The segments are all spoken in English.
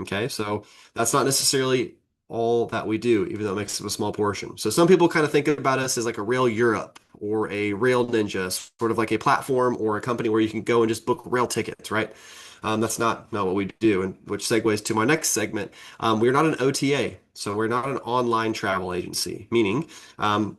Okay, so that's not necessarily all that we do, even though it makes up a small portion. So some people kind of think about us as like a Rail Europe or a Rail Ninja, sort of like a platform or a company where you can go and just book rail tickets, right? That's not what we do, and which segues to my next segment. We're not an OTA, so we're not an online travel agency, meaning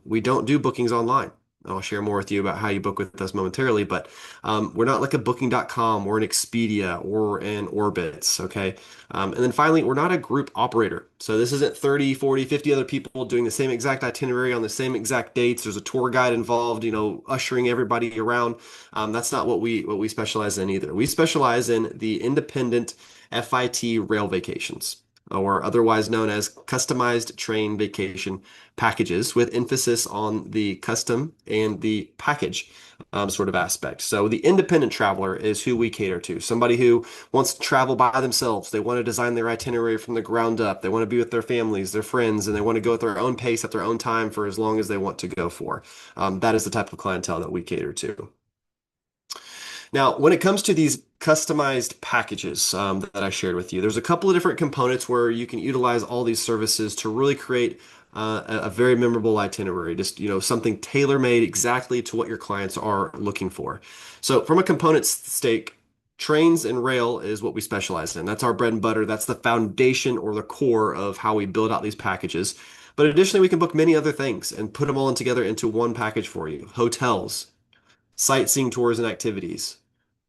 we don't do bookings online. I'll share more with you about how you book with us momentarily, but we're not like a booking.com or an Expedia or an Orbitz, okay? And then finally, we're not a group operator. So this isn't 30, 40, 50 other people doing the same exact itinerary on the same exact dates. There's a tour guide involved, ushering everybody around. That's not what we specialize in either. We specialize in the independent FIT rail vacations, or otherwise known as customized train vacation packages, with emphasis on the custom and the package sort of aspect. So the independent traveler is who we cater to. Somebody who wants to travel by themselves. They want to design their itinerary from the ground up. They want to be with their families, their friends, and they want to go at their own pace at their own time for as long as they want to go for. That is the type of clientele that we cater to. Now, when it comes to these customized packages that I shared with you, there's a couple of different components where you can utilize all these services to really create a very memorable itinerary. Just, something tailor-made exactly to what your clients are looking for. So, from a component stake, trains and rail is what we specialize in. That's our bread and butter. That's the foundation or the core of how we build out these packages. But additionally, we can book many other things and put them all in together into one package for you. Hotels, sightseeing tours and activities,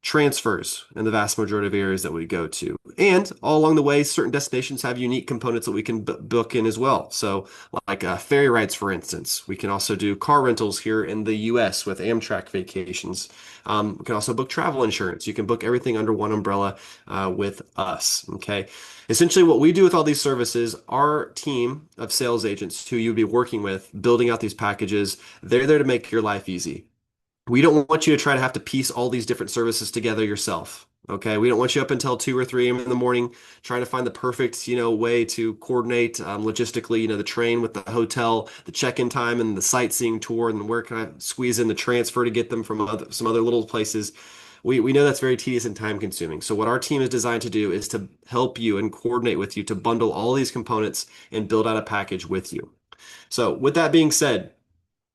transfers in the vast majority of areas that we go to. And all along the way, certain destinations have unique components that we can book in as well. So, like ferry rides, for instance. We can also do car rentals here in the US with Amtrak vacations. We can also book travel insurance. You can book everything under one umbrella with us. Okay. Essentially, what we do with all these services, our team of sales agents who you'd be working with, building out these packages, they're there to make your life easy. We don't want you to try to have to piece all these different services together yourself. Okay, we don't want you up until 2 or 3 a.m. in the morning trying to find the perfect, way to coordinate logistically, the train with the hotel, the check-in time, and the sightseeing tour, and where can I squeeze in the transfer to get them from some other little places. We know that's very tedious and time consuming. So what our team is designed to do is to help you and coordinate with you to bundle all these components and build out a package with you. So with that being said,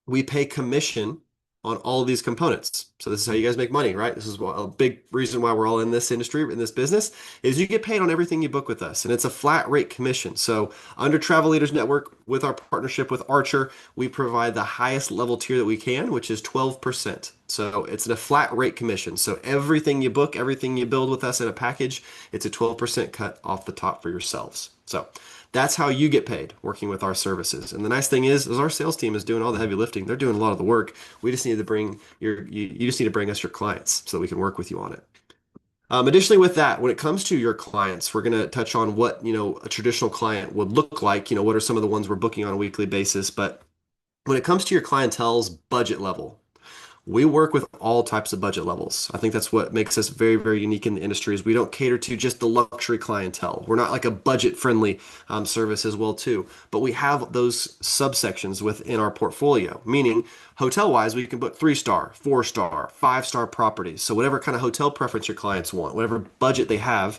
we pay commission on all of these components. So this is how you guys make money, right? This is a big reason why we're all in this industry, in this business, is you get paid on everything you book with us, and it's a flat rate commission. So under Travel Leaders Network, with our partnership with Archer, we provide the highest level tier that we can, which is 12%. So it's a flat rate commission. So everything you book, everything you build with us in a package, it's a 12% cut off the top for yourselves. So that's how you get paid working with our services. And the nice thing is our sales team is doing all the heavy lifting. They're doing a lot of the work. We just need to you just need to bring us your clients so that we can work with you on it. Additionally, with that, when it comes to your clients, we're going to touch on what, a traditional client would look like. What are some of the ones we're booking on a weekly basis? But when it comes to your clientele's budget level, we work with all types of budget levels. I think that's what makes us very, very unique in the industry is we don't cater to just the luxury clientele. We're not like a budget-friendly service as well too, but we have those subsections within our portfolio, meaning hotel-wise, we can book 3-star, 4-star, 5-star properties. So whatever kind of hotel preference your clients want, whatever budget they have,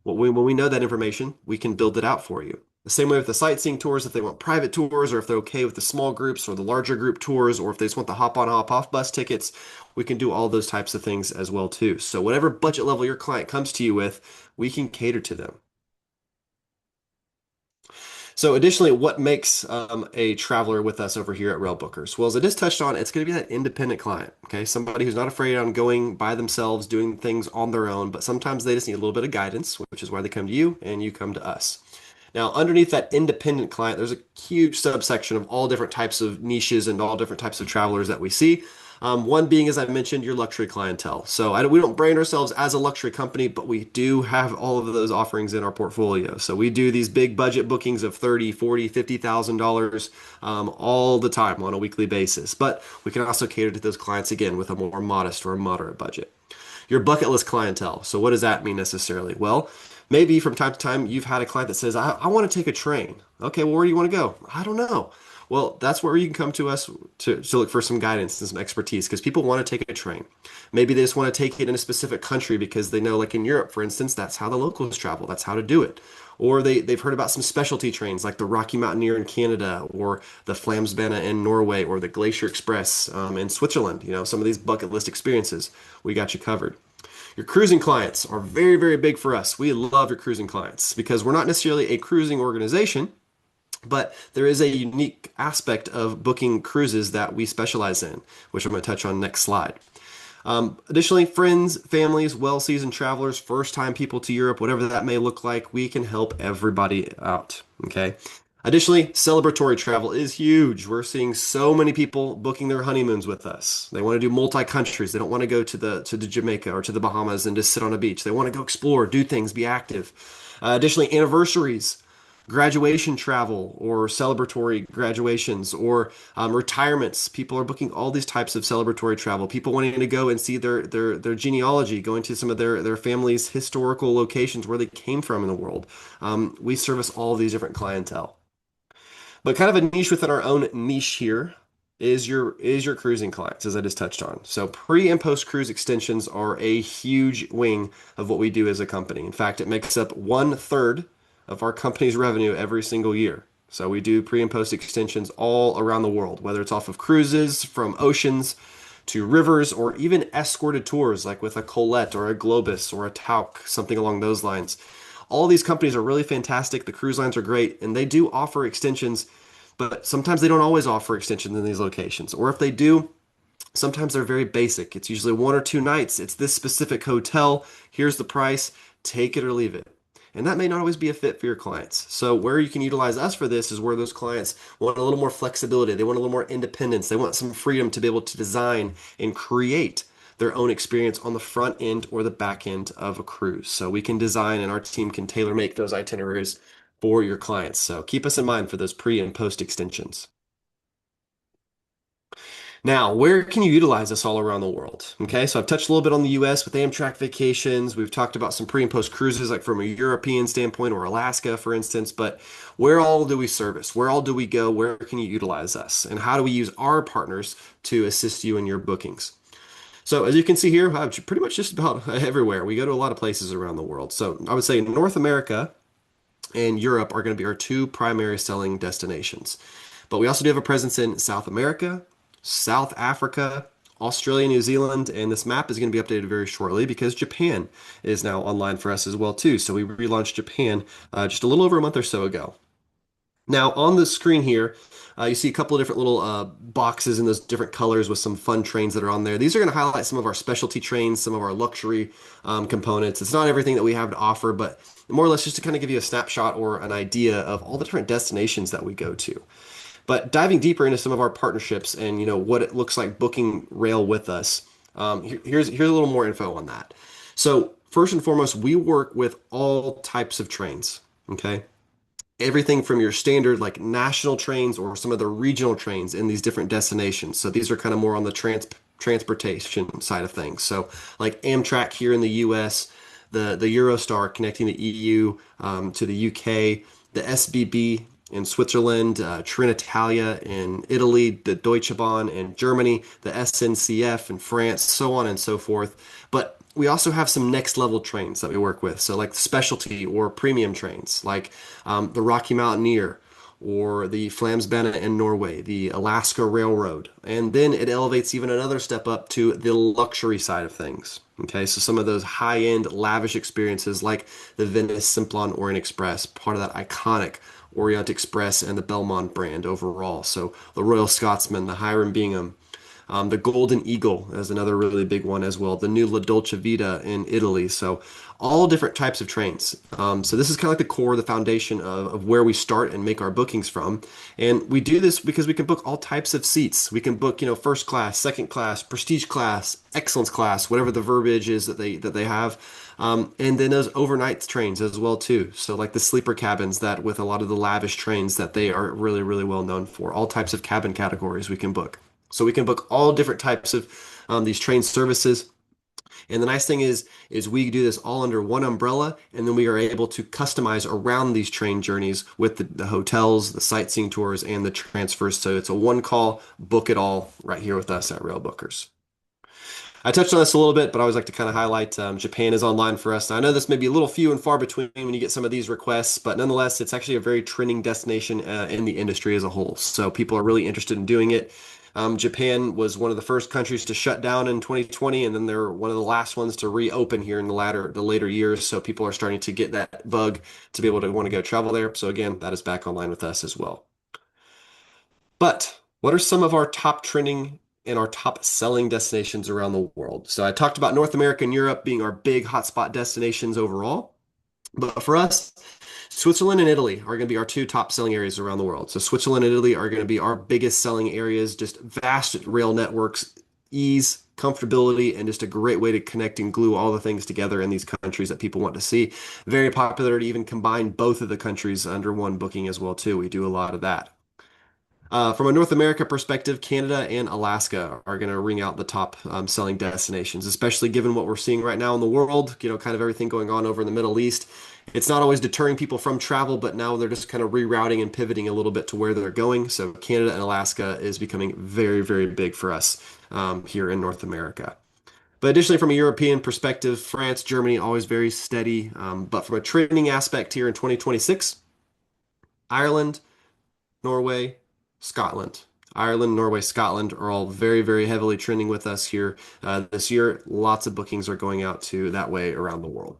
when we know that information, we can build it out for you. The same way with the sightseeing tours, if they want private tours, or if they're okay with the small groups or the larger group tours, or if they just want the hop on, hop off bus tickets, we can do all those types of things as well too. So whatever budget level your client comes to you with, we can cater to them. So additionally, what makes a traveler with us over here at Railbookers? Well, as I just touched on, it's going to be that independent client, okay? Somebody who's not afraid on going by themselves, doing things on their own, but sometimes they just need a little bit of guidance, which is why they come to you and you come to us. Now, underneath that independent client, there's a huge subsection of all different types of niches and all different types of travelers that we see. One being, as I mentioned, your luxury clientele. So we don't brand ourselves as a luxury company, but we do have all of those offerings in our portfolio. So we do these big budget bookings of 30, 40, $50,000 all the time on a weekly basis. But we can also cater to those clients again with a more modest or moderate budget. Your bucket list clientele. So what does that mean necessarily? Well, maybe from time to time you've had a client that says, I want to take a train. Okay, well, where do you want to go? I don't know. Well, that's where you can come to us to look for some guidance and some expertise because people want to take a train. Maybe they just want to take it in a specific country because they know, like in Europe, for instance, that's how the locals travel. That's how to do it. Or they've heard about some specialty trains like the Rocky Mountaineer in Canada or the Flamsbana in Norway or the Glacier Express in Switzerland. Some of these bucket list experiences, we got you covered. Your cruising clients are very, very big for us. We love your cruising clients because we're not necessarily a cruising organization, but there is a unique aspect of booking cruises that we specialize in, which I'm going to touch on next slide. Additionally, friends, families, well-seasoned travelers, first-time people to Europe, whatever that may look like, we can help everybody out. Okay. Additionally, celebratory travel is huge. We're seeing so many people booking their honeymoons with us. They want to do multi-countries. They don't want to go to the Jamaica or to the Bahamas and just sit on a beach. They want to go explore, do things, be active. Additionally, anniversaries, graduation travel or celebratory graduations or retirements. People are booking all these types of celebratory travel. People wanting to go and see their genealogy, going to some of their family's historical locations where they came from in the world. We service all of these different clientele. But kind of a niche within our own niche here is your cruising clients, as I just touched on. So pre and post cruise extensions are a huge wing of what we do as a company. In fact, it makes up 1/3 of our company's revenue every single year. So we do pre and post extensions all around the world, whether it's off of cruises, from oceans to rivers, or even escorted tours like with a Colette or a Globus or a Tauk, something along those lines. All these companies are really fantastic. The cruise lines are great, and they do offer extensions, but sometimes they don't always offer extensions in these locations. Or if they do, sometimes they're very basic. It's usually 1 or 2 nights. It's this specific hotel. Here's the price. Take it or leave it. And that may not always be a fit for your clients. So where you can utilize us for this is where those clients want a little more flexibility. They want a little more independence. They want some freedom to be able to design and create their own experience on the front end or the back end of a cruise. So we can design and our team can tailor make those itineraries for your clients. So keep us in mind for those pre and post extensions. Now, where can you utilize this all around the world? Okay, so I've touched a little bit on the US with Amtrak vacations. We've talked about some pre and post cruises, like from a European standpoint or Alaska, for instance. But where all do we service? Where all do we go? Where can you utilize us? And how do we use our partners to assist you in your bookings? So, as you can see here, pretty much just about everywhere. We go to a lot of places around the world. So, I would say North America and Europe are going to be our two primary selling destinations. But we also do have a presence in South America, South Africa, Australia, New Zealand, and this map is going to be updated very shortly because Japan is now online for us as well too. So we relaunched Japan just a little over a month or so ago. Now on the screen here, you see a couple of different little boxes in those different colors with some fun trains that are on there. These are going to highlight some of our specialty trains, some of our luxury components. It's not everything that we have to offer, but more or less just to kind of give you a snapshot or an idea of all the different destinations that we go to. But diving deeper into some of our partnerships and what it looks like booking rail with us, here's a little more info on that. So first and foremost, we work with all types of trains. Okay, everything from your standard like national trains or some of the regional trains in these different destinations. So these are kind of more on the transportation side of things. So like Amtrak here in the U.S., the Eurostar connecting the EU to the UK, the SBB in Switzerland, Trenitalia in Italy, the Deutsche Bahn in Germany, the SNCF in France, so on and so forth. But we also have some next level trains that we work with. So like specialty or premium trains, like the Rocky Mountaineer or the Flamsbana in Norway, the Alaska Railroad. And then it elevates even another step up to the luxury side of things. Okay, so some of those high-end lavish experiences like the Venice Simplon Orient Express, part of that iconic Orient Express and the Belmont brand overall. So the Royal Scotsman, the Hiram Bingham, the Golden Eagle is another really big one as well. The new La Dolce Vita in Italy. So all different types of trains. So this is kind of like the core, the foundation of where we start and make our bookings from. And we do this because we can book all types of seats. We can book, first class, second class, prestige class, excellence class, whatever the verbiage is that they have. And then those overnight trains as well too. So like the sleeper cabins that with a lot of the lavish trains that they are really, really well known for. All types of cabin categories we can book. So we can book all different types of these train services. And the nice thing is we do this all under one umbrella, and then we are able to customize around these train journeys with the hotels, the sightseeing tours, and the transfers. So it's a one call, book it all right here with us at Railbookers. I touched on this a little bit, but I always like to kind of highlight Japan is online for us. Now, I know this may be a little few and far between when you get some of these requests, but nonetheless, it's actually a very trending destination in the industry as a whole. So people are really interested in doing it. Japan was one of the first countries to shut down in 2020, and then they're one of the last ones to reopen here in the later years. So people are starting to get that bug to be able to want to go travel there. So again, that is back online with us as well. But what are some of our top trending and our top selling destinations around the world? So I talked about North America and Europe being our big hotspot destinations overall. But for us, Switzerland and Italy are going to be our two top selling areas around the world. So Switzerland and Italy are going to be our biggest selling areas, just vast rail networks, ease, comfortability, and just a great way to connect and glue all the things together in these countries that people want to see. Very popular to even combine both of the countries under one booking as well, too. We do a lot of that. From a North America perspective, Canada and Alaska are going to ring out the top selling destinations, especially given what we're seeing right now in the world, kind of everything going on over in the Middle East. It's not always deterring people from travel, but now they're just kind of rerouting and pivoting a little bit to where they're going. So Canada and Alaska is becoming very, very big for us here in North America. But additionally, from a European perspective, France, Germany, always very steady. But from a training aspect here in 2026, Ireland, Norway, Scotland. Ireland, Norway, Scotland are all very, very heavily trending with us here this year. Lots of bookings are going out to that way around the world.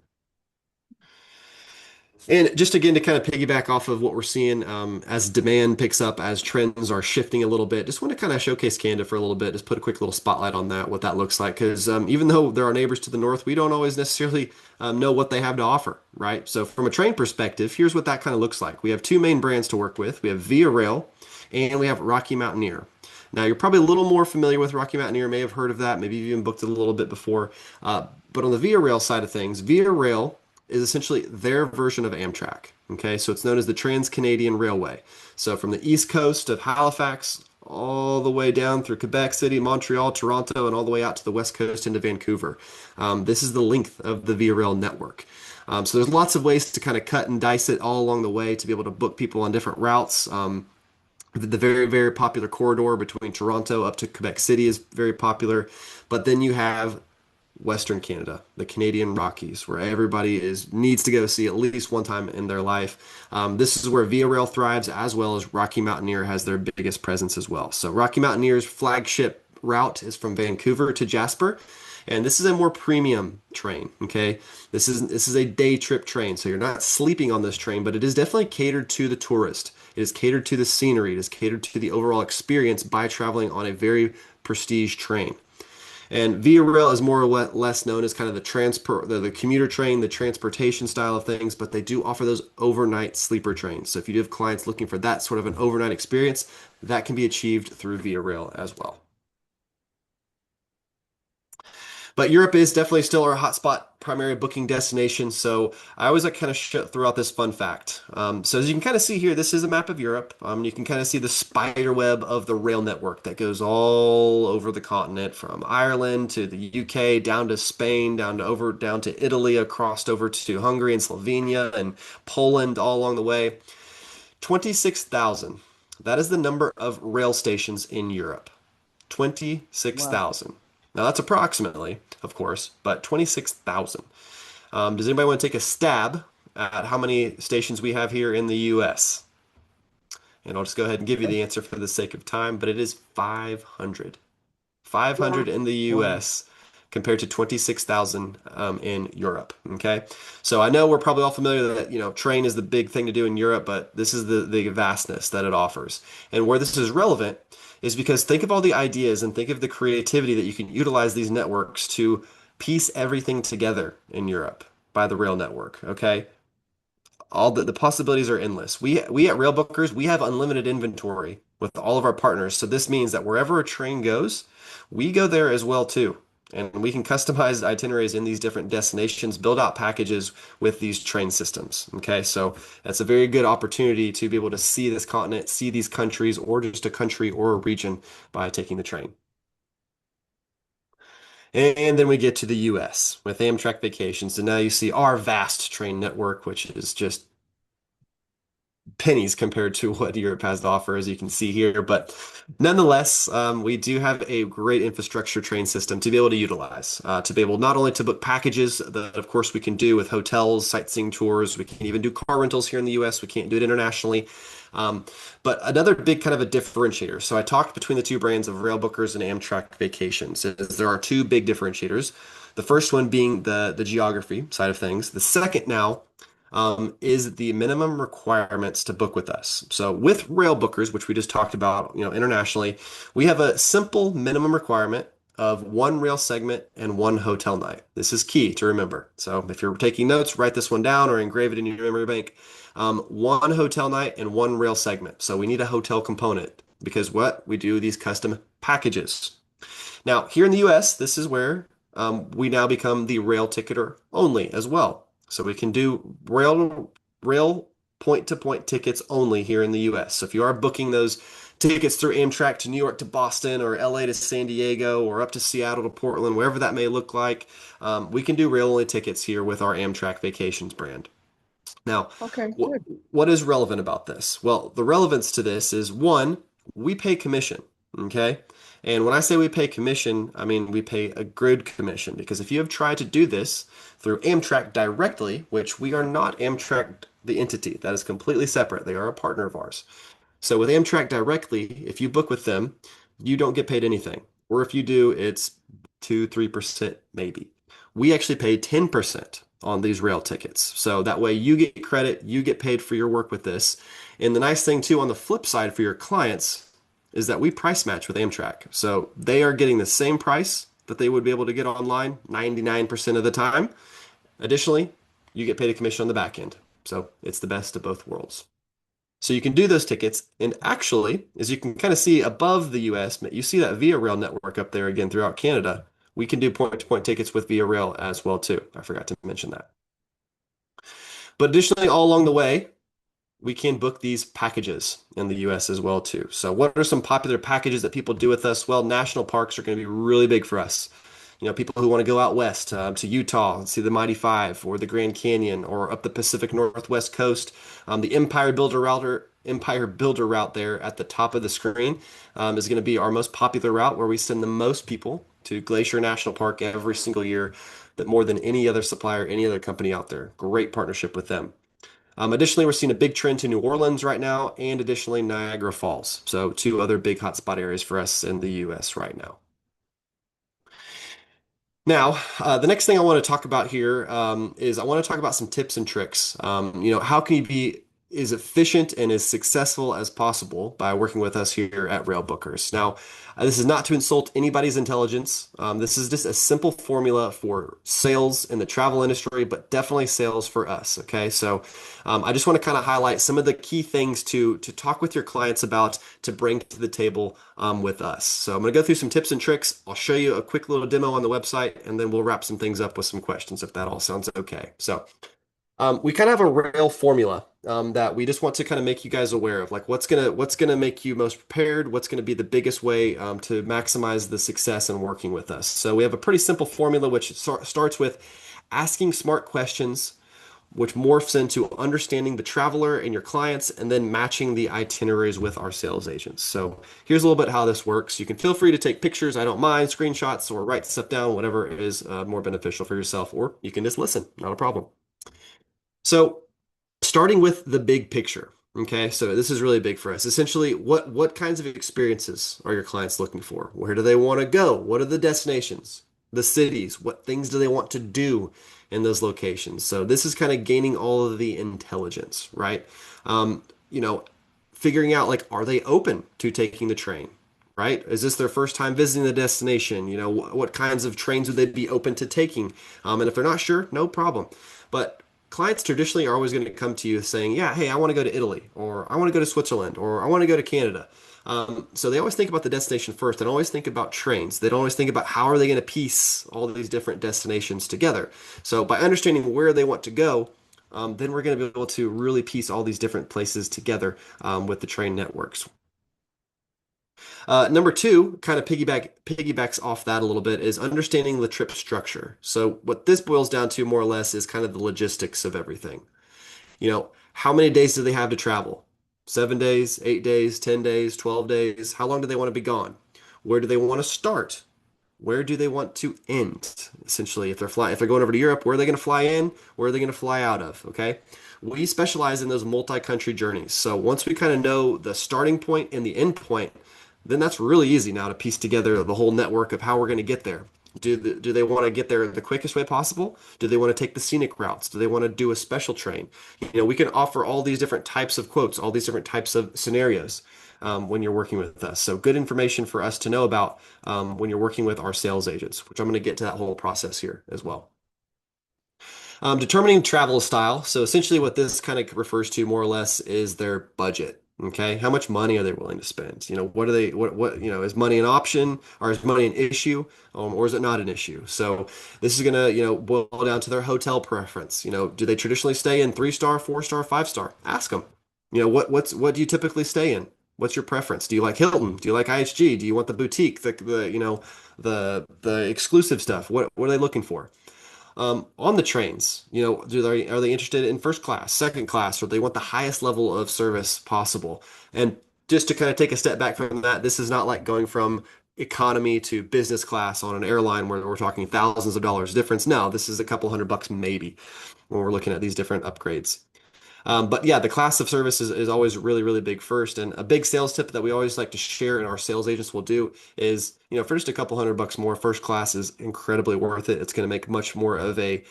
And just again to kind of piggyback off of what we're seeing as demand picks up, as trends are shifting a little bit, just want to kind of showcase Canada for a little bit, just put a quick little spotlight on that, what that looks like. Because even though there are neighbors to the north, we don't always necessarily know what they have to offer, right? So from a train perspective, here's what that kind of looks like. We have two main brands to work with. We have Via Rail and we have Rocky Mountaineer. Now, you're probably a little more familiar with Rocky Mountaineer, may have heard of that, maybe you've even booked it a little bit before. But on the Via Rail side of things, Via Rail is essentially their version of Amtrak. Okay, so it's known as the Trans-Canadian Railway. So from the east coast of Halifax all the way down through Quebec City, Montreal, Toronto, and all the way out to the west coast into Vancouver. This is the length of the Via Rail network. So there's lots of ways to kind of cut and dice it all along the way to be able to book people on different routes. The very, very popular corridor between Toronto up to Quebec City is very popular. But then you have Western Canada, the Canadian Rockies, where everybody needs to go see at least one time in their life. This is where Via Rail thrives, as well as Rocky Mountaineer has their biggest presence as well. So Rocky Mountaineer's flagship route is from Vancouver to Jasper, and this is a more premium train. Okay, this is a day trip train, so you're not sleeping on this train, but it is definitely catered to the tourist. It is catered to the scenery. It is catered to the overall experience by traveling on a very prestige train. And Via Rail is more or less known as kind of the commuter train, the transportation style of things, but they do offer those overnight sleeper trains. So if you do have clients looking for that sort of an overnight experience, that can be achieved through Via Rail as well. But Europe is definitely still our hotspot primary booking destination. So I always like kind of throw out this fun fact. So as you can kind of see here, this is a map of Europe. You can kind of see the spider web of the rail network that goes all over the continent, from Ireland to the UK, down to Spain, down to Italy, across over to Hungary and Slovenia and Poland, all along the way. 26,000. That is the number of rail stations in Europe. Wow. 26,000. Now that's approximately, of course, but 26,000. Does anybody want to take a stab at how many stations we have here in the US? And I'll just go ahead and give you Okay. the answer for the sake of time, but it is 500. Wow. 500 in the Wow. US compared to 26,000 in Europe. Okay. So I know we're probably all familiar that, train is the big thing to do in Europe, but this is the vastness that it offers. And where this is relevant is because think of all the ideas and think of the creativity that you can utilize these networks to piece everything together in Europe by the rail network. Okay. All the possibilities are endless. We at Railbookers, we have unlimited inventory with all of our partners. So this means that wherever a train goes, we go there as well too. And we can customize itineraries in these different destinations, build out packages with these train systems. Okay, so that's a very good opportunity to be able to see this continent, see these countries, or just a country or a region by taking the train. And then we get to the US with Amtrak Vacations. And now you see our vast train network, which is just pennies compared to what Europe has to offer, as you can see here. But nonetheless, we do have a great infrastructure train system to be able to utilize, to be able not only to book packages that, of course, we can do with hotels, sightseeing tours. We can even do car rentals here in the U.S. We can't do it internationally. Um, but another big kind of a differentiator. So I talked between the two brands of Railbookers and Amtrak Vacations. Is there are two big differentiators. The first one being the geography side of things. The second now is the minimum requirements to book with us. So with rail bookers, which we just talked about, internationally, we have a simple minimum requirement of one rail segment and one hotel night. This is key to remember. So if you're taking notes, write this one down or engrave it in your memory bank. One hotel night and one rail segment. So we need a hotel component because what? We do these custom packages. Now, here in the US, this is where we now become the rail ticketer only as well. So we can do rail point-to-point tickets only here in the US. So if you are booking those tickets through Amtrak to New York to Boston or LA to San Diego or up to Seattle to Portland, wherever that may look like, we can do rail-only tickets here with our Amtrak Vacations brand. Now, Okay, wh good. what is relevant about this? Well, the relevance to this is one, we pay commission, okay? And when I say we pay commission, I mean we pay a good commission because if you have tried to do this through Amtrak directly, which we are not Amtrak the entity, that is completely separate. They are a partner of ours. So with Amtrak directly, if you book with them, you don't get paid anything. Or if you do, it's 2, 3% maybe. We actually pay 10% on these rail tickets. So that way you get credit, you get paid for your work with this. And the nice thing too on the flip side for your clients is that we price match with Amtrak. So they are getting the same price that they would be able to get online 99% of the time. Additionally, you get paid a commission on the back end. So it's the best of both worlds. So you can do those tickets. And actually, as you can kind of see above the US, you see that Via Rail network up there again throughout Canada. We can do point-to-point tickets with Via Rail as well too. I forgot to mention that. But additionally, all along the way, we can book these packages in the US as well too. So what are some popular packages that people do with us? Well, national parks are going to be really big for us. People who want to go out west to Utah and see the Mighty Five or the Grand Canyon or up the Pacific Northwest coast. The Empire Builder route there at the top of the screen is going to be our most popular route where we send the most people to Glacier National Park every single year, that more than any other supplier, any other company out there. Great partnership with them. Additionally, we're seeing a big trend to New Orleans right now, and additionally Niagara Falls. So two other big hotspot areas for us in the U.S. right now. Now, the next thing I want to talk about here is I want to talk about some tips and tricks. How can you be as efficient and as successful as possible by working with us here at Railbookers? Now, this is not to insult anybody's intelligence. This is just a simple formula for sales in the travel industry, but definitely sales for us. Okay, so I just want to kind of highlight some of the key things to talk with your clients about to bring to the table with us. So I'm going to go through some tips and tricks. I'll show you a quick little demo on the website, and then we'll wrap some things up with some questions if that all sounds okay. So we kind of have a rail formula that we just want to kind of make you guys aware of, like what's gonna make you most prepared, what's gonna be the biggest way to maximize the success in working with us. So we have a pretty simple formula which starts with asking smart questions, which morphs into understanding the traveler and your clients, and then matching the itineraries with our sales agents. So here's a little bit how this works. You can feel free to take pictures, I don't mind, screenshots, or write stuff down, whatever is more beneficial for yourself, or you can just listen, not a problem. So starting with the big picture. Okay, so this is really big for us. Essentially, what kinds of experiences are your clients looking for? Where do they want to go? What are the destinations, the cities? What things do they want to do in those locations? So this is kind of gaining all of the intelligence, right? Um, you know, Figuring out like, are they open to taking the train? Right? Is this their first time visiting the destination? What kinds of trains would they be open to taking? And if they're not sure, no problem. But clients traditionally are always going to come to you saying, yeah, hey, I want to go to Italy, or I want to go to Switzerland, or I want to go to Canada. So they always think about the destination first and always think about trains. They don't always think about how are they going to piece all of these different destinations together. So by understanding where they want to go, then we're going to be able to really piece all these different places together with the train networks. Number two, kind of piggybacks off that a little bit, is understanding the trip structure. So what this boils down to more or less is kind of the logistics of everything. How many days do they have to travel? 7 days, 8 days, 10 days, 12 days? How long do they want to be gone? Where do they want to start? Where do they want to end? Essentially, if they're going over to Europe, where are they going to fly in? Where are they going to fly out of? Okay. We specialize in those multi-country journeys. So once we kind of know the starting point and the end point, then that's really easy now to piece together the whole network of how we're going to get there. Do they want to get there the quickest way possible? Do they want to take the scenic routes? Do they want to do a special train? We can offer all these different types of quotes, all these different types of scenarios when you're working with us. So good information for us to know about when you're working with our sales agents, which I'm going to get to that whole process here as well. Determining travel style. So essentially what this kind of refers to more or less is their budget. Okay. How much money are they willing to spend? What are they, is money an option or is money an issue? Or is it not an issue? So this is going to, boil down to their hotel preference. Do they traditionally stay in 3-star, 4-star, 5-star? Ask them. What do you typically stay in? What's your preference? Do you like Hilton? Do you like IHG? Do you want the boutique, the exclusive stuff? What are they looking for? On the trains, are they interested in first class, second class, or they want the highest level of service possible? And just to kind of take a step back from that, this is not like going from economy to business class on an airline where we're talking thousands of dollars difference. No, this is a couple $100 maybe when we're looking at these different upgrades. But yeah, the class of service is always really, really big first. And a big sales tip that we always like to share and our sales agents will do is, for just a couple $100 more, first class is incredibly worth it. It's going to make much more of a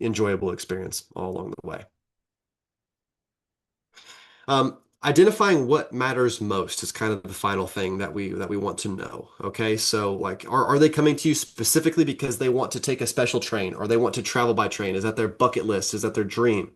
enjoyable experience all along the way. Identifying what matters most is kind of the final thing that we want to know. Okay, so like, are they coming to you specifically because they want to take a special train or they want to travel by train? Is that their bucket list? Is that their dream?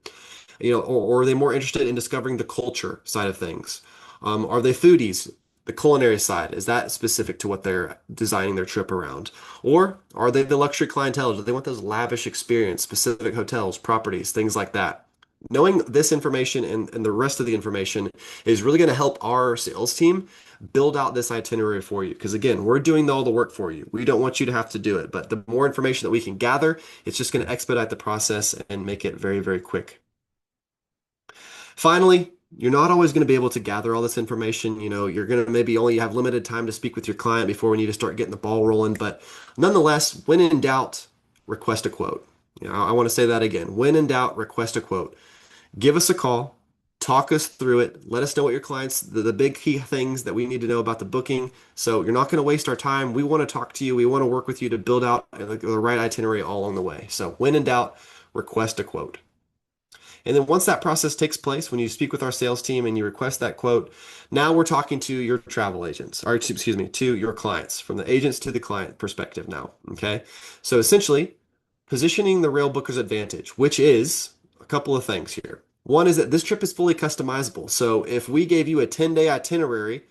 Or are they more interested in discovering the culture side of things? Are they foodies? The culinary side, is that specific to what they're designing their trip around? Or are they the luxury clientele? Do they want those lavish experience, specific hotels, properties, things like that? Knowing this information and the rest of the information is really going to help our sales team build out this itinerary for you. Because again, we're doing all the work for you. We don't want you to have to do it. But the more information that we can gather, it's just going to expedite the process and make it very, very quick. Finally, you're not always going to be able to gather all this information. You're going to maybe only have limited time to speak with your client before we need to start getting the ball rolling. But nonetheless, when in doubt, request a quote. I want to say that again. When in doubt, request a quote. Give us a call, talk us through it. Let us know what your clients, the big key things that we need to know about the booking. So you're not going to waste our time. We want to talk to you. We want to work with you to build out the right itinerary all along the way. So when in doubt, request a quote. And then once that process takes place, when you speak with our sales team and you request that quote, now we're talking to your travel agents, or excuse me, to your clients, from the agents to the client perspective now. Okay. So essentially, positioning the Railbookers advantage, which is a couple of things here. One is that this trip is fully customizable. So if we gave you a 10-day itinerary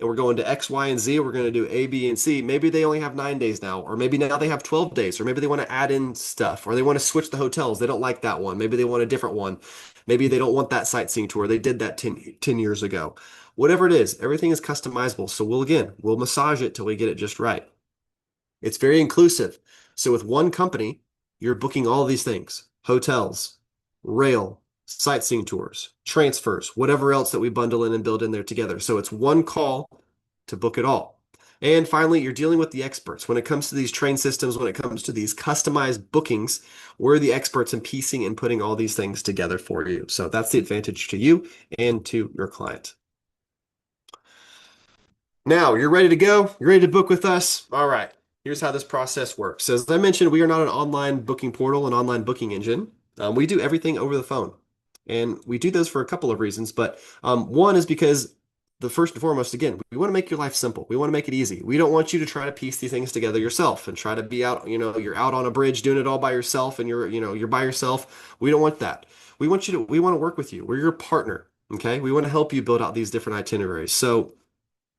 and we're going to X, Y, and Z, we're going to do A, B, and C. Maybe they only have 9 days now, or maybe now they have 12 days, or maybe they want to add in stuff, or they want to switch the hotels. They don't like that one. Maybe they want a different one. Maybe they don't want that sightseeing tour. They did that 10 years ago. Whatever it is, everything is customizable. So we'll massage it till we get it just right. It's very inclusive. So with one company, you're booking all of these things: hotels, rail, sightseeing tours, transfers, whatever else that we bundle in and build in there together. So it's one call to book it all. And finally, you're dealing with the experts. When it comes to these train systems, when it comes to these customized bookings, we're the experts in piecing and putting all these things together for you. So that's the advantage to you and to your client. Now, you're ready to go? You're ready to book with us? All right. Here's how this process works. So as I mentioned, we are not an online booking portal, an online booking engine. We do everything over the phone. And we do those for a couple of reasons. But one is because the first and foremost, again, we want to make your life simple. We want to make it easy. We don't want you to try to piece these things together yourself and try to be out, you're out on a bridge doing it all by yourself and you're by yourself. We don't want that. We want to work with you. We're your partner. Okay. We want to help you build out these different itineraries. So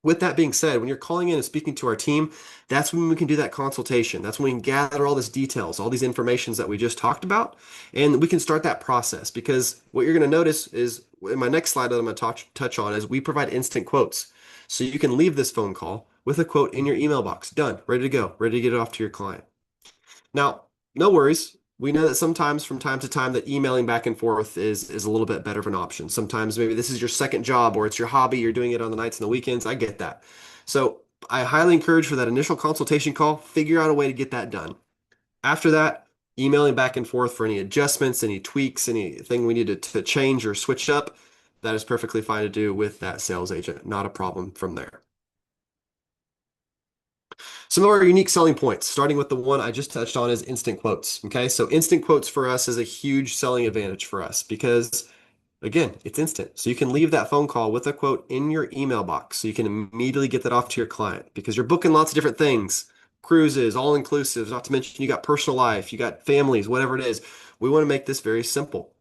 with that being said, when you're calling in and speaking to our team, that's when we can do that consultation. That's when we can gather all these details, all these informations that we just talked about, and we can start that process. Because what you're going to notice is, in my next slide that I'm going to touch on, is we provide instant quotes. So you can leave this phone call with a quote in your email box. Done, ready to go, ready to get it off to your client. Now, no worries. We know that sometimes from time to time that emailing back and forth is a little bit better of an option. Sometimes maybe this is your second job or it's your hobby, you're doing it on the nights and the weekends. I get that. So I highly encourage for that initial consultation call, figure out a way to get that done. After that, emailing back and forth for any adjustments, any tweaks, anything we need to change or switch up, that is perfectly fine to do with that sales agent. Not a problem from there. Some of our unique selling points, starting with the one I just touched on, is instant quotes. Okay, so instant quotes for us is a huge selling advantage for us because, again, it's instant. So you can leave that phone call with a quote in your email box. So you can immediately get that off to your client because you're booking lots of different things, cruises, all inclusives, not to mention you got personal life, you got families, whatever it is. We want to make this very simple.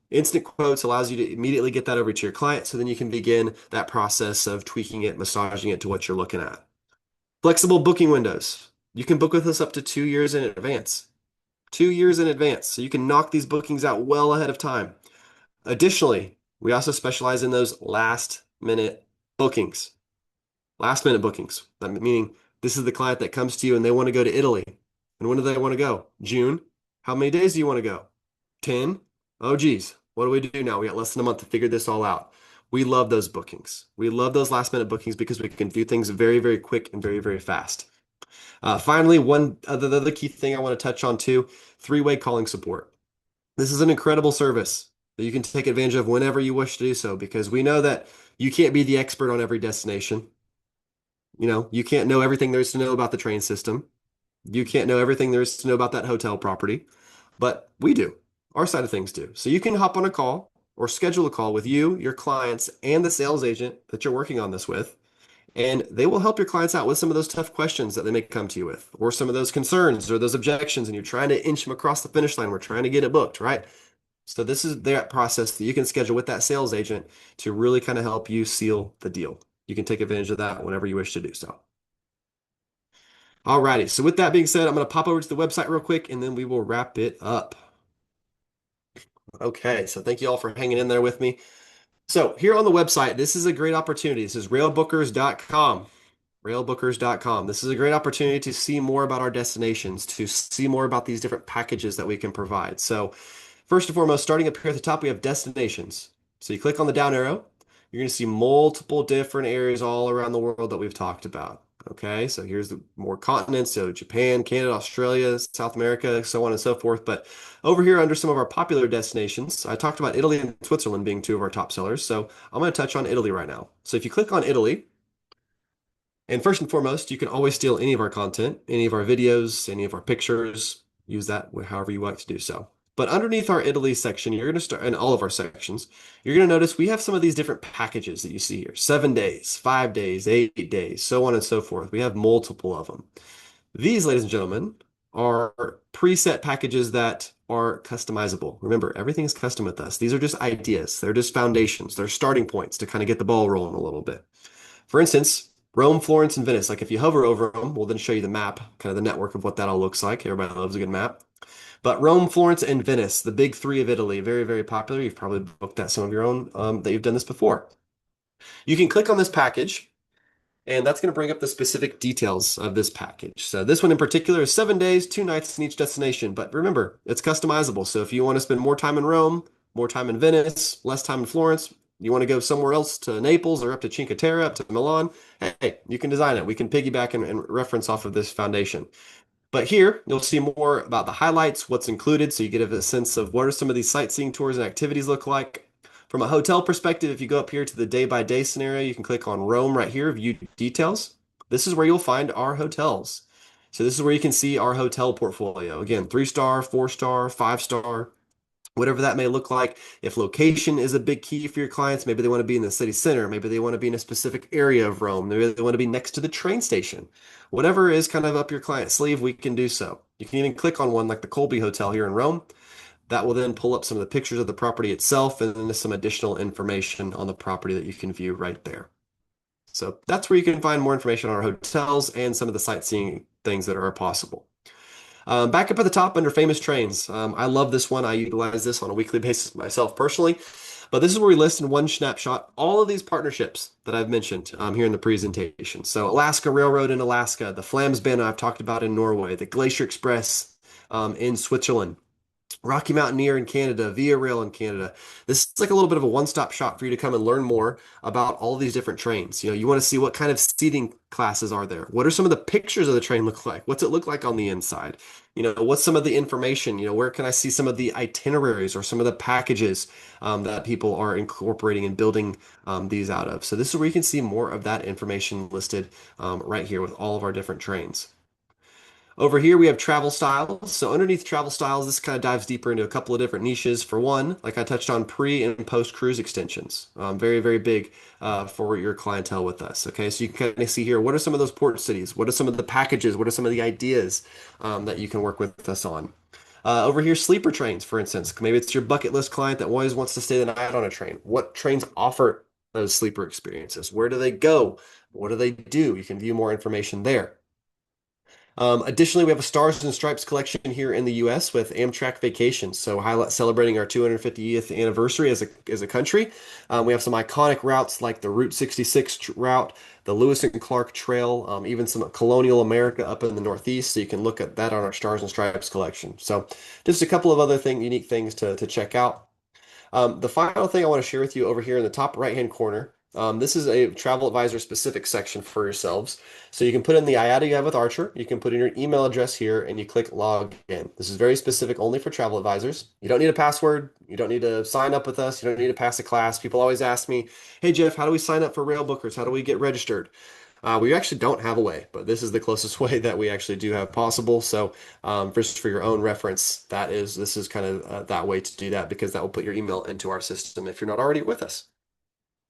Instant quotes allows you to immediately get that over to your client so then you can begin that process of tweaking it, massaging it to what you're looking at. Flexible booking windows. You can book with us up to 2 years in advance. 2 years in advance. So you can knock these bookings out well ahead of time. Additionally, we also specialize in those last minute bookings. Last minute bookings. That meaning this is the client that comes to you and they want to go to Italy. And when do they want to go? June. How many days do you want to go? 10? Oh, geez. What do we do now? We got less than a month to figure this all out. We love those bookings. We love those last minute bookings because we can do things very, very quick and very, very fast. Finally, one other key thing I want to touch on too, three-way calling support. This is an incredible service that you can take advantage of whenever you wish to do so because we know that you can't be the expert on every destination. You can't know everything there is to know about the train system. You can't know everything there is to know about that hotel property, but we do. Our side of things do. So you can hop on a call or schedule a call with you, your clients, and the sales agent that you're working on this with. And they will help your clients out with some of those tough questions that they may come to you with, or some of those concerns or those objections, and you're trying to inch them across the finish line. We're trying to get it booked, right? So this is that process that you can schedule with that sales agent to really kind of help you seal the deal. You can take advantage of that whenever you wish to do so. Alrighty, so with that being said, I'm going to pop over to the website real quick and then we will wrap it up. Okay, so thank you all for hanging in there with me. So here on the website, this is a great opportunity. This is railbookers.com. Railbookers.com. This is a great opportunity to see more about our destinations, to see more about these different packages that we can provide. So, first and foremost, starting up here at the top, we have destinations. So, you click on the down arrow, you're going to see multiple different areas all around the world that we've talked about. Okay, so here's the more continents, so Japan, Canada, Australia, South America, so on and so forth. But over here under some of our popular destinations, I talked about Italy and Switzerland being two of our top sellers. So I'm going to touch on Italy right now. So if you click on Italy, and first and foremost, you can always steal any of our content, any of our videos, any of our pictures, use that however you like to do so. But underneath our Italy section, you're going to start, in all of our sections, you're going to notice we have some of these different packages that you see here. 7 days, 5 days, 8 days, so on and so forth. We have multiple of them. These, ladies and gentlemen, are preset packages that are customizable. Remember, everything is custom with us. These are just ideas. They're just foundations. They're starting points to kind of get the ball rolling a little bit. For instance, Rome, Florence, and Venice. Like if you hover over them, we'll then show you the map, kind of the network of what that all looks like. Everybody loves a good map. But Rome, Florence, and Venice, the big three of Italy, very, very popular. You've probably booked that some of your own that you've done this before. You can click on this package, and that's going to bring up the specific details of this package. So this one in particular is 7 days, 2 nights in each destination. But remember, it's customizable. So if you want to spend more time in Rome, more time in Venice, less time in Florence, you want to go somewhere else to Naples or up to Cinque Terre, up to Milan, hey, you can design it. We can piggyback and reference off of this foundation. But here, you'll see more about the highlights, what's included, so you get a sense of what are some of these sightseeing tours and activities look like. From a hotel perspective, if you go up here to the day-by-day scenario, you can click on Rome right here, View Details. This is where you'll find our hotels. So this is where you can see our hotel portfolio. Again, 3-star, 4-star, 5-star, whatever that may look like. If location is a big key for your clients, maybe they want to be in the city center, maybe they want to be in a specific area of Rome, maybe they want to be next to the train station. Whatever is kind of up your client's sleeve, we can do so. You can even click on one like the Colby Hotel here in Rome. That will then pull up some of the pictures of the property itself and then some additional information on the property that you can view right there. So that's where you can find more information on our hotels and some of the sightseeing things that are possible. Back up at the top under famous trains. I love this one. I utilize this on a weekly basis myself personally. But this is where we list in one snapshot all of these partnerships that I've mentioned here in the presentation. So Alaska Railroad in Alaska, the Flamsbane I've talked about in Norway, the Glacier Express in Switzerland, Rocky Mountaineer in Canada, Via Rail in Canada. This is like a little bit of a one-stop shop for you to come and learn more about all these different trains. You want to see what kind of seating classes are there. What are some of the pictures of the train look like? What's it look like on the inside? What's some of the information? Where can I see some of the itineraries or some of the packages that people are incorporating and building these out of? So this is where you can see more of that information listed right here with all of our different trains. Over here, we have travel styles. So underneath travel styles, this kind of dives deeper into a couple of different niches. For one, like I touched on, pre and post cruise extensions. Very, very big for your clientele with us. Okay, so you can kind of see here, what are some of those port cities? What are some of the packages? What are some of the ideas that you can work with us on? Over here, sleeper trains, for instance. Maybe it's your bucket list client that always wants to stay the night on a train. What trains offer those sleeper experiences? Where do they go? What do they do? You can view more information there. Additionally, we have a Stars and Stripes collection here in the U.S. with Amtrak Vacations, so highlight celebrating our 250th anniversary as a country. We have some iconic routes like the Route 66 route, the Lewis and Clark Trail, even some colonial America up in the Northeast. So you can look at that on our Stars and Stripes collection. So just a couple of other unique things to check out. The final thing I want to share with you over here in the top right-hand corner, this is a travel advisor specific section for yourselves. So you can put in the IATA you have with Archer, you can put in your email address here, and you click log in. This is very specific only for travel advisors. You don't need a password. You don't need to sign up with us. You don't need to pass a class. People always ask me, hey, Jeff, how do we sign up for Railbookers? How do we get registered? We actually don't have a way, but this is the closest way that we actually do have possible. So, just for your own reference, this is kind of that way to do that because that will put your email into our system if you're not already with us.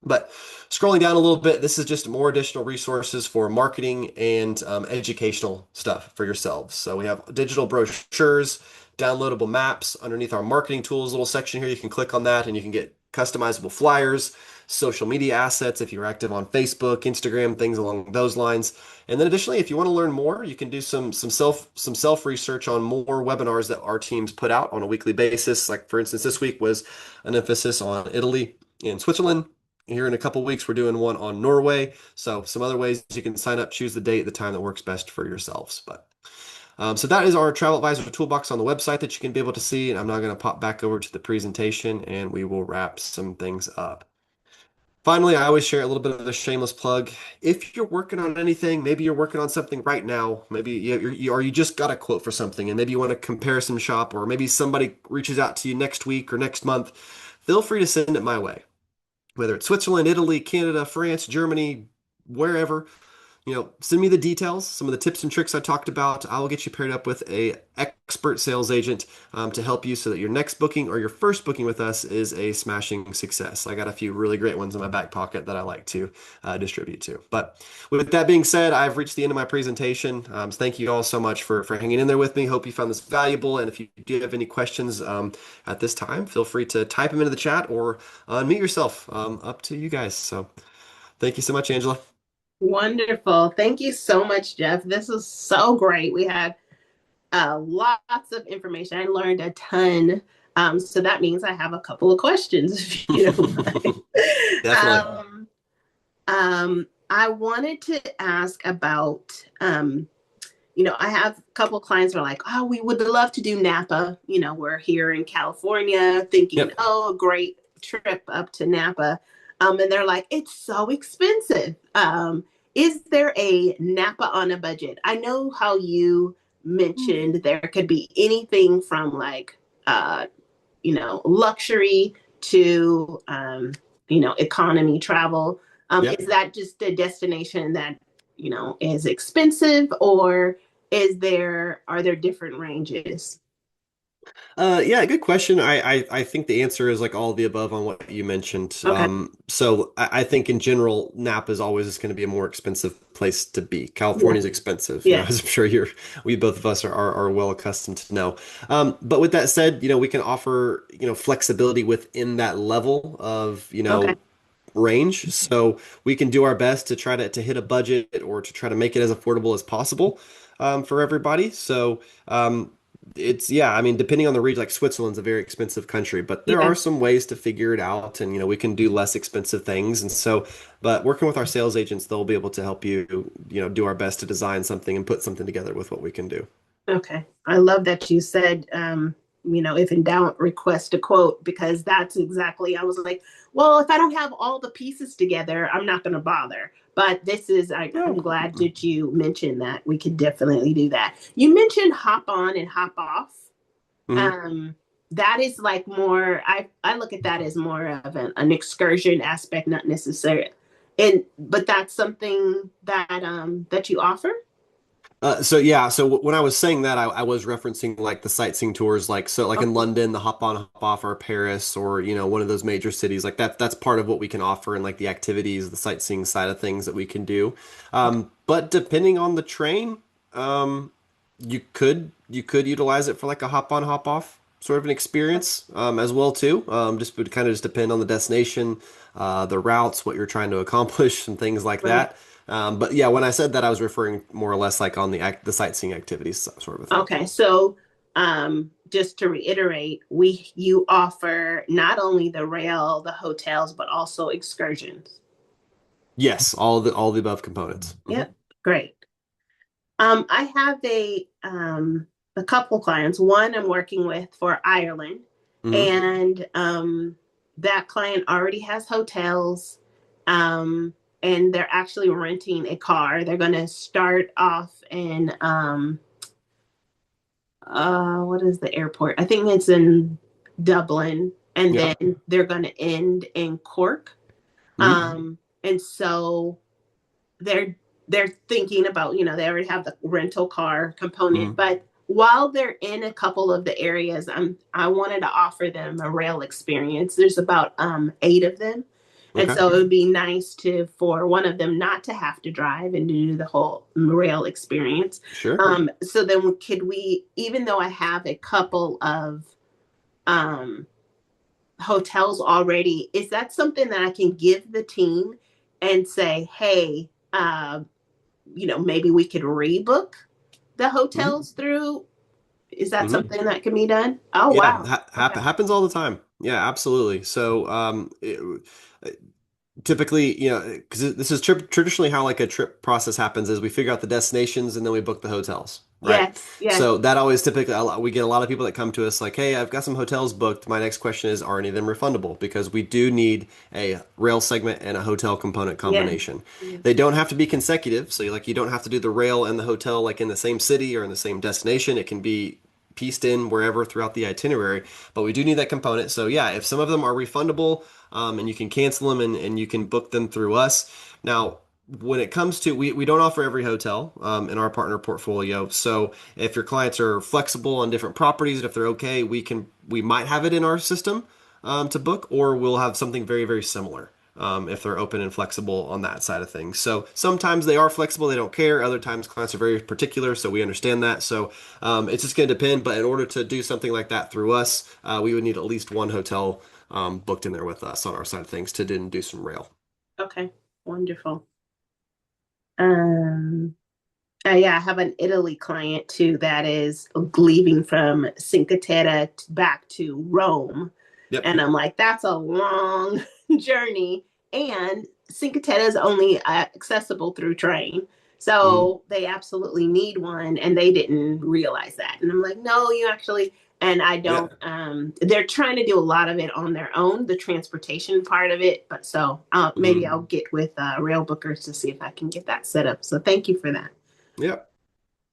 But scrolling down a little bit, this is just more additional resources for marketing and educational stuff for yourselves. So we have digital brochures, downloadable maps underneath our marketing tools little section here. You can click on that and you can get customizable flyers, social media assets if you're active on Facebook, Instagram, things along those lines. And then additionally, if you want to learn more, you can do some self research on more webinars that our teams put out on a weekly basis. Like for instance, this week was an emphasis on Italy and Switzerland. Here in a couple weeks, we're doing one on Norway. So some other ways you can sign up, choose the date, the time that works best for yourselves. So that is our travel advisor toolbox on the website that you can be able to see. And I'm now going to pop back over to the presentation and we will wrap some things up. Finally, I always share a little bit of a shameless plug. If you're working on anything, maybe you're working on something right now, maybe or you just got a quote for something and maybe you want to comparison shop, or maybe somebody reaches out to you next week or next month, feel free to send it my way. Whether it's Switzerland, Italy, Canada, France, Germany, wherever, send me the details, some of the tips and tricks I talked about. I will get you paired up with a expert sales agent to help you so that your next booking or your first booking with us is a smashing success. I got a few really great ones in my back pocket that I like to distribute to. But with that being said, I've reached the end of my presentation. So thank you all so much for hanging in there with me. Hope you found this valuable. And if you do have any questions at this time, feel free to type them into the chat or unmute yourself. Up to you guys. So thank you so much, Angela. Wonderful. Thank you so much, Jeff. This was so great. We had lots of information. I learned a ton. So that means I have a couple of questions, if you don't mind. Definitely. I wanted to ask about, I have a couple of clients who are like, oh, we would love to do Napa. We're here in California thinking, Yep. oh, a great trip up to Napa. And they're like, it's so expensive. Is there a Napa on a budget? I know how you mentioned there could be anything from like, luxury to, economy travel. Yep. Is that just a destination that, is expensive, or are there different ranges? Yeah, good question. I think the answer is like all of the above on what you mentioned. Okay. So I think in general, Napa is always just going to be a more expensive place to be. Yeah. California is expensive, Yeah. as I'm sure we both of us are well accustomed to know. But with that said, we can offer, flexibility within that level of, Okay. range. So we can do our best to try to hit a budget or to try to make it as affordable as possible for everybody. So It's yeah, I mean, depending on the region, like Switzerland's a very expensive country, but there Yeah. are some ways to figure it out, and we can do less expensive things. And so, but working with our sales agents, they'll be able to help you, do our best to design something and put something together with what we can do. Okay. I love that you said, if in doubt, request a quote, because that's exactly, I was like, well, if I don't have all the pieces together, I'm not going to bother. But I'm No. glad that you mentioned that. We could definitely do that. You mentioned hop on and hop off. Mhm. Um, that is like more, I look at that as more of an excursion aspect, not necessarily. But that's something that you offer. So yeah, so when I was saying that, I was referencing like the sightseeing tours, like in Okay. London, the hop on, hop off, or Paris, or one of those major cities. Like that's part of what we can offer, and like the activities, the sightseeing side of things that we can do. But depending on the train, you could utilize it for like a hop on, hop off sort of an experience as well too. Just would kind of just depend on the destination, the routes, what you're trying to accomplish, and things like Right. that. But yeah, when I said that, I was referring more or less like on the sightseeing activities sort of a thing. Okay, so just to reiterate, you offer not only the rail, the hotels, but also excursions. Yes, all the above components. Yep, great. I have a couple clients. One I'm working with for Ireland, Hmm. and that client already has hotels, um, and they're actually renting a car. They're going to start off in what is the airport? I think it's in Dublin, and then Yep. they're going to end in Cork. Hmm. And so they're they're thinking about, they already have the rental car component, Hmm. but while they're in a couple of the areas, I wanted to offer them a rail experience. There's about 8 of them. And Okay. so it would be nice for one of them not to have to drive and do the whole rail experience. Sure. So then could we, even though I have a couple of um, hotels already, is that something that I can give the team and say, hey, maybe we could rebook the Hmm. hotels through? Is that Hmm. something that can be done? Oh, Yeah, wow. Okay. happens all the time. Yeah, absolutely. So, typically, because this is traditionally how like a trip process happens is we figure out the destinations and then we book the hotels, right? Yes, yes, So that always typically we get a lot of people that come to us like, hey, I've got some hotels booked. My next question is, are any of them refundable? Because we do need a rail segment and a hotel component yes, combination. yes, They don't have to be consecutive, so you don't have to do the rail and the hotel like in the same city or in the same destination. It can be pieced in wherever throughout the itinerary, but we do need that component. So yeah, if some of them are refundable, and you can cancel them and you can book them through us. Now, when it comes to, we don't offer every hotel in our partner portfolio. So if your clients are flexible on different properties, and if they're okay, we might have it in our system to book, or we'll have something very, very similar. If they're open and flexible on that side of things. So sometimes they are flexible, they don't care. Other times clients are very particular, so we understand that. So it's just going to depend. But in order to do something like that through us, we would need at least one hotel booked in there with us on our side of things to then do some rail. okay, wonderful. Um, yeah, I have an Italy client too that is leaving from Cinque Terre back to Rome. Yep. And I'm like, that's a long journey. And Cinque Terre is only accessible through train. Hmm. So they absolutely need one. And they didn't realize that. And I'm like, no, you actually, and I Yeah. don't, they're trying to do a lot of it on their own, the transportation part of it. But so maybe Hmm. I'll get with Railbookers to see if I can get that set up. So thank you for that. Yep.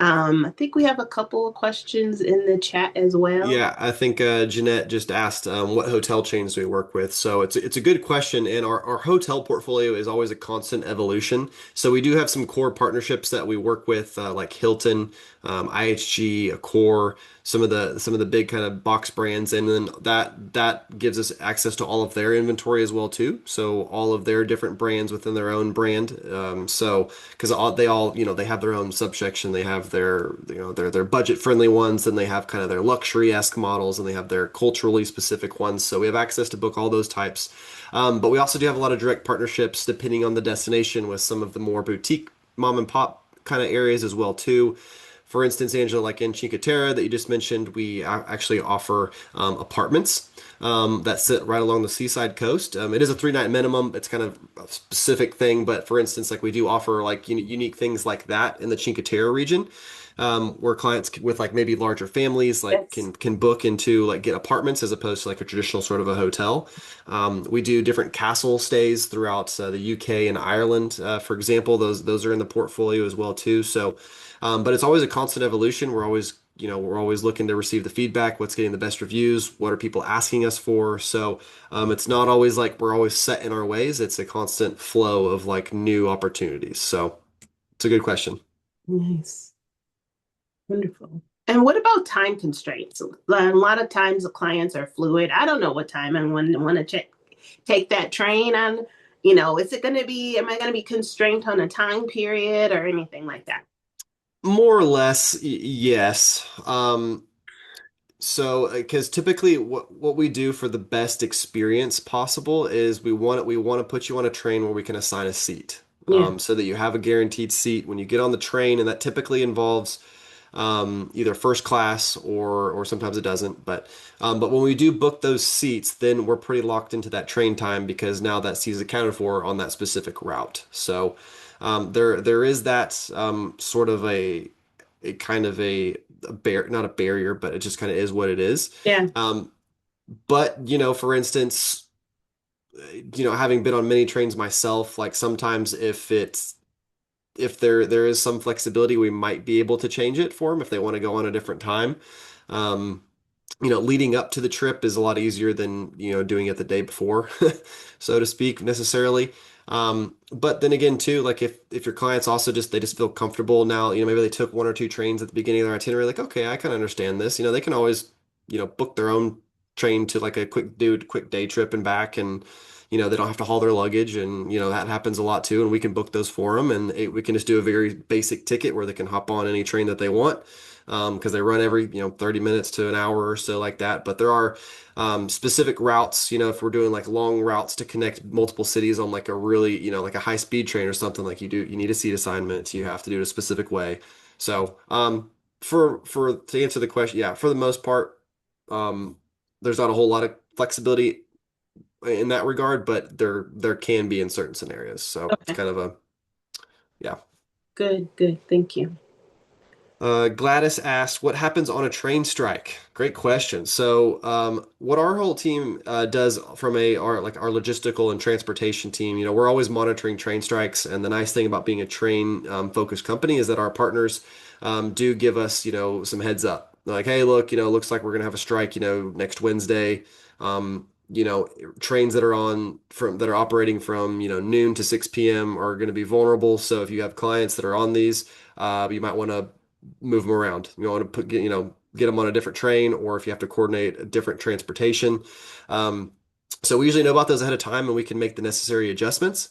I think we have a couple of questions in the chat as well. Yeah, I think Jeanette just asked what hotel chains we work with. So it's a good question, and our hotel portfolio is always a constant evolution. So we do have some core partnerships that we work with, like Hilton, IHG, Accor, some of the big kind of box brands, and then that gives us access to all of their inventory as well too. So all of their different brands within their own brand. So because they all they have their own subsection, they have their budget friendly ones, and they have kind of their luxury-esque models, and they have their culturally specific ones. So we have access to book all those types. But we also do have a lot of direct partnerships depending on the destination with some of the more boutique mom and pop kind of areas as well too. For instance, Angela, like in Cinque Terre that you just mentioned, we actually offer apartments that sit right along the seaside coast. It is a 3 night minimum. It's kind of a specific thing, but for instance, like we do offer like unique things like that in the Cinque Terre region, where clients with like maybe larger families like Yes. can book into like get apartments as opposed to like a traditional sort of a hotel. We do different castle stays throughout the UK and Ireland, for example. Those are in the portfolio as well too. So, but it's always a constant evolution. We're always looking to receive the feedback. What's getting the best reviews? What are people asking us for? So, it's not always like we're always set in our ways. It's a constant flow of like new opportunities. So, it's a good question. Nice. Wonderful. And what about time constraints? A lot of times the clients are fluid. I don't know what time I want to take that train on. Is it going to be, am I going to be constrained on a time period or anything like that? More or less, yes. So, because typically, what we do for the best experience possible is we want to put you on a train where we can assign a seat, Yeah. so that you have a guaranteed seat when you get on the train, and that typically involves either first class or sometimes it doesn't. But when we do book those seats, then we're pretty locked into that train time because now that seat is accounted for on that specific route. So there is that sort of a kind of a not a barrier, but it just kind of is what it is. Yeah. Um, but for instance, having been on many trains myself, like sometimes if there is some flexibility, we might be able to change it for them if they want to go on a different time. Um, leading up to the trip is a lot easier than, doing it the day before, so to speak, necessarily. But then again, too, like if your clients also they just feel comfortable now, maybe they took 1 or 2 trains at the beginning of their itinerary, like, okay, I can understand this. They can always, book their own train to like a quick day trip and back, and they don't have to haul their luggage, and that happens a lot too, and we can book those for them, and we can just do a very basic ticket where they can hop on any train that they want, because they run every 30 minutes to an hour or so like that. But there are specific routes, if we're doing like long routes to connect multiple cities on like a really, like a high speed train or something, like you need a seat assignment, you have to do it a specific way. So for to answer the question, yeah, for the most part, um, there's not a whole lot of flexibility in that regard, but there can be in certain scenarios. So it's Okay. kind of a yeah. Good. Good. Thank you. Gladys asked, "What happens on a train strike?" Great question. So, what our whole team does from our logistical and transportation team, we're always monitoring train strikes. And the nice thing about being a train focused company is that our partners do give us, some heads up. Like, hey, look, looks like we're gonna have a strike, next Wednesday. Trains that are operating from, noon to 6 p.m. are going to be vulnerable. So if you have clients that are on these, you might want to move them around. You want to get them on a different train, or if you have to coordinate a different transportation. So we usually know about those ahead of time, and we can make the necessary adjustments.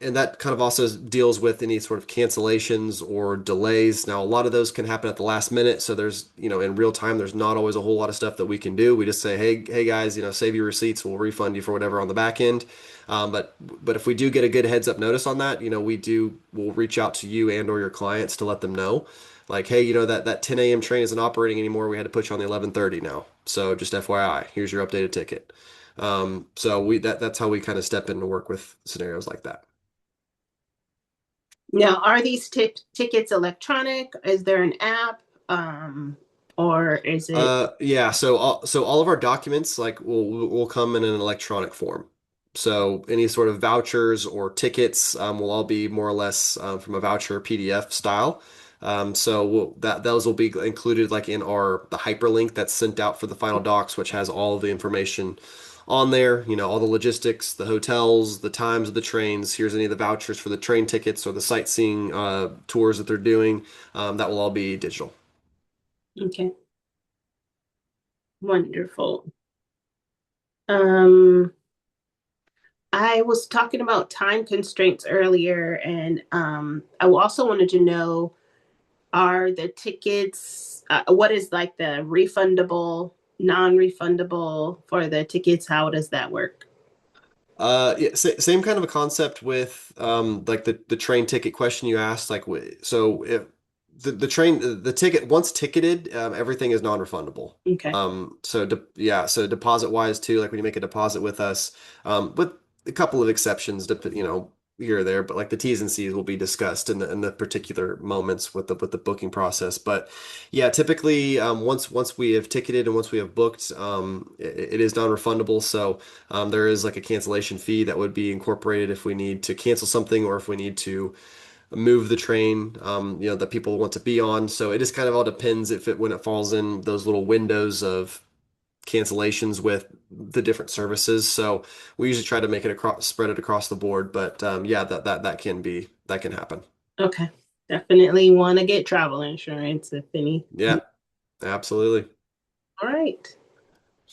And that kind of also deals with any sort of cancellations or delays. Now, a lot of those can happen at the last minute. So there's, in real time, there's not always a whole lot of stuff that we can do. We just say, hey guys, save your receipts. We'll refund you for whatever on the back end. But if we do get a good heads up notice on that, we'll reach out to you and or your clients to let them know. Like, hey, that 10 a.m. train isn't operating anymore. We had to put you on the 11:30 now. So just FYI, here's your updated ticket. So that's how we kind of step in to work with scenarios like that. Now, are these tickets electronic? Is there an app? Or is it Yeah, so all of our documents like will come in an electronic form. So any sort of vouchers or tickets will all be more or less from a voucher PDF style. So those will be included like in the hyperlink that's sent out for the final docs, which has all of the information on there. All the logistics, the hotels, the times of the trains. Here's any of the vouchers for the train tickets or the sightseeing tours that they're doing. That will all be digital. okay? Wonderful. Um, I was talking about time constraints earlier, and I also wanted to know, are the tickets, what is like the refundable, non-refundable for the tickets? How does that work? Yeah, same kind of a concept with like the train ticket question you asked. Like, so the train the ticket once ticketed, everything is non-refundable. Okay. So deposit wise too, like when you make a deposit with us, with a couple of exceptions, here or there, but like the T's and C's will be discussed in the particular moments with the booking process. But yeah, typically, once we have ticketed and once we have booked, it is non-refundable. So there is like a cancellation fee that would be incorporated if we need to cancel something or if we need to move the train, that people want to be on. So it just kind of all depends if it when it falls in those little windows of cancellations with the different services. So we usually try to make it across, spread it across the board. But yeah, that can happen. Okay. Definitely want to get travel insurance if any. Yeah, absolutely. All right.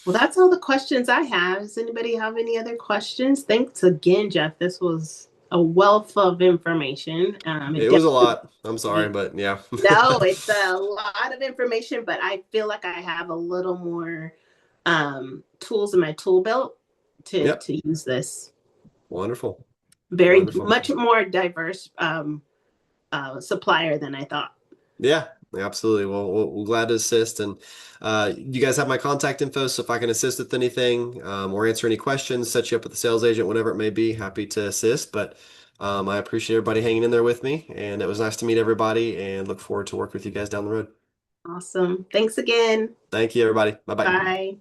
Well, that's all the questions I have. Does anybody have any other questions? Thanks again, Jeff. This was a wealth of information. It It was a definitely lot. I'm sorry, but yeah. no, it's a lot of information, but I feel like I have a little more tools in my tool belt Yep. to use this. Wonderful. Very Wonderful. much more diverse supplier than I thought. Yeah, absolutely. Well, we're glad to assist. And you guys have my contact info. So if I can assist with anything or answer any questions, set you up with a sales agent, whatever it may be, happy to assist. But I appreciate everybody hanging in there with me. And it was nice to meet everybody and look forward to work with you guys down the road. Awesome. Thanks again. Thank you, everybody. Bye bye. Bye.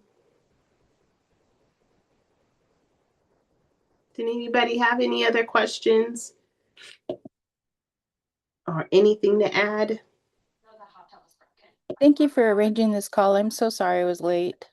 Did anybody have any other questions or anything to add? Thank you for arranging this call. I'm so sorry I was late.